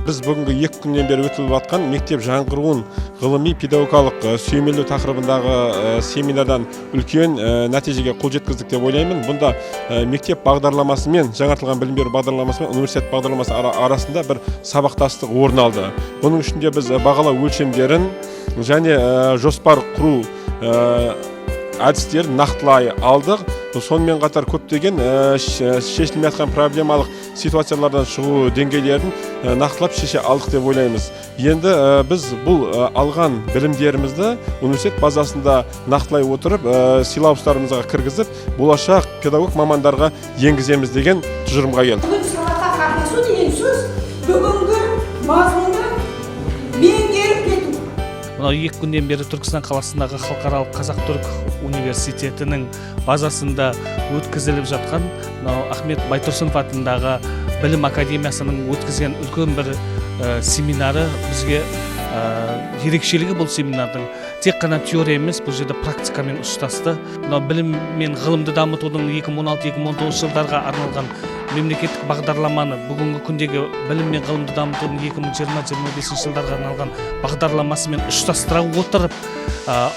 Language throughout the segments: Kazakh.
Біз бүгінгі 2 күннен бері өтіліп жатқан мектеп жаңғыруын ғылыми педагогикалық сүйемелдеу тақырыбындағы семинардан үлкен нәтижеге қол жеткіздік деп ойлаймын. Бұнда мектеп бағдарламасы мен жаңартылған білім беру бағдарламасы мен университет бағдарламасы арасында бір сабақтастық орын алды. Бұның ішінде біз бағалау өлшемдерін және жоспар құру әдістерін нақтылай алдық. Сонымен қатар көптеген шешілмей жатқан проблемалық ситуациялардан шығу деңгейлерін нақтылап шеше алдық деп ойлаймыз. Енді біз бұл алған білімдерімізді университет базасында нақтылай отырып, силабустарымызға кіргізіп, болашақ педагог мамандарға енгіземіз деген тұжырымға келдік. Сабаққа қатысу деген сөз бүгінгі мазмұнды меңгеріп кету. Мынау 2 күннен бері Түркістан қаласындағы халықаралық Қазақ-Түрік университетінің базасында өткізіліп жатқан Ахмет Байтұрсынов атындағы білім академиясының өткізген үлкен бір семинары бізге ерекшелігі. Бұл семинардың тек қана теория емес, бұл жерде практикамен ұштасты. Білім мен ғылымды дамытудың 2016-2019 жылдарға арналған мемлекеттік бағдарламаны бүгінгі күндегі білім мен ғылымды дамытудың 2020-2025 жылдарға арналған бағдарламасымен ұштастыра отырып,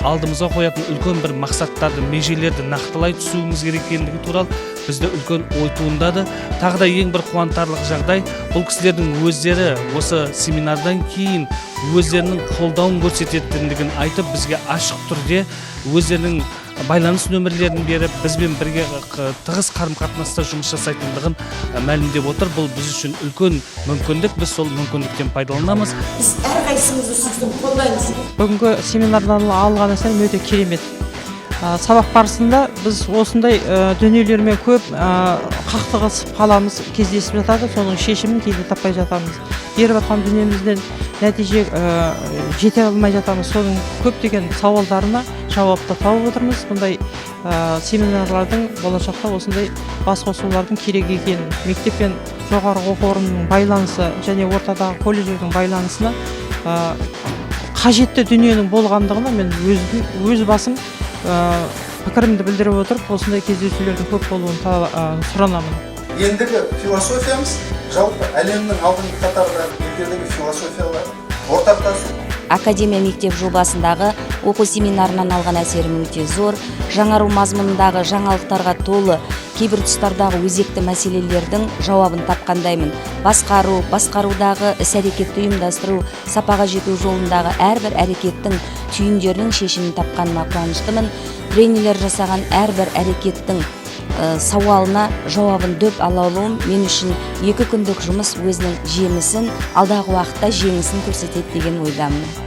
алдымызға қоятын үлкен бір мақсаттарды, межелерді нақтылай түсуіміз керек екендігі туралы бізде үлкен ой туындады. Тағы да ең бір қуантарлық жағдай, бұл кісілердің өздері осы семинардан кейін өздерінің қолдауын көрсететіндігін айтып, бізге ашық түрде өздерінің байланыс нөмірлерін беріп, бізбен бірге тығыз қарым-қатынаста жұмыс жасайтындығын мәлімдеп отыр. Бұл біз үшін үлкен мүмкіндік, біз сол мүмкіндіктен пайдаланамыз. Біз әрқайсымызды сіздің қолдаймыз. Бүгінгі семинардан алған әсерім өте керемет. Сабақ барысында біз осындай дүниелермен көп қақтығысып қаламыз, кездесіп жатады, соның шешімін кейде таппай жатамыз. Беріп жатқан дүниемізден нәтиже жете алмай жатамыз. Соның көптеген сауалдарына жауапты тауып отырмыз. Бұндай семинарлардың болашақта осындай бас қосулардың керек екенін, мектеп пен жоғары оқу орнының байланысы және ортадағы колледждің байланысына қажетті дүниенің болғандығына мен өз басым пікірімді білдіріп отырып, осындай кездесулердің көп болуын сұранамын. Ендігі философиямыз жалпы әлемнің алдыңғы қатардағы елдердегі философиялар ортақтасу. Академия мектеп жобасындағы оқу семинарынан алған әсерім өте зор. Жаңару мазмұнындағы жаңалықтарға толы, кейбір тұстардағы өзекті мәселелердің жауабын тапқандаймын. Басқарудағы іс-әрекетті ұйымдастыру, сапаға жету жолындағы әрбір әрекеттің түйіндерінің шешімін тапқаныма қуаныштымын. Тренерлер жасаған әрбір әрекеттің сауалына жауабын дөп ала алуым мен үшін 2 күндік жұмыс өзінің жемісін, алдағы уақытта жеңісін көрсетеді деген ойдамын.